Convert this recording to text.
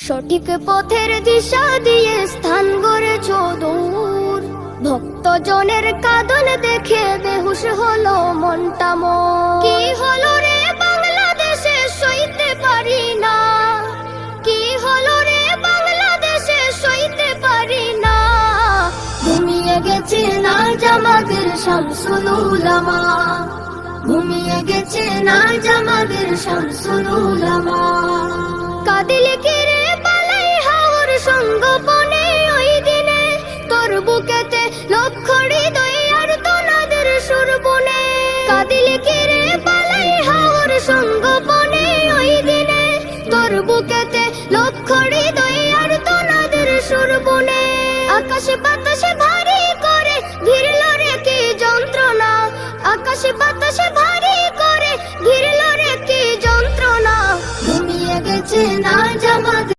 সঠিক পথের দিশা দিয়ে স্থান গড়েছ দূর, ভক্তজনের কাঁদন দেখে বেহুশ হলো মনটা মোর। কি হলো রে বাংলাদেশে সইতে পারি না, কি হলো রে বাংলাদেশে সইতে পারি না। ঘুমিয়ে গেছে না জামাদের শামসুল উলামা, ঘুমিয়ে গেছে না জামাদের শামসুল উলামা। কাঁদিলে কি রে পালাই হাওর সঙ্গোপনে ওই দিনে, তোর বুকেতে লক্ষ হৃদয় আর তোনাদের সুর বনে। কাঁদিলে কি রে পালাই হাওর সঙ্গোপনে ওই দিনে, তোর বুকেতে লক্ষ হৃদয় আর তোনাদের সুর বনে। আকাশে বাতাসে ভারী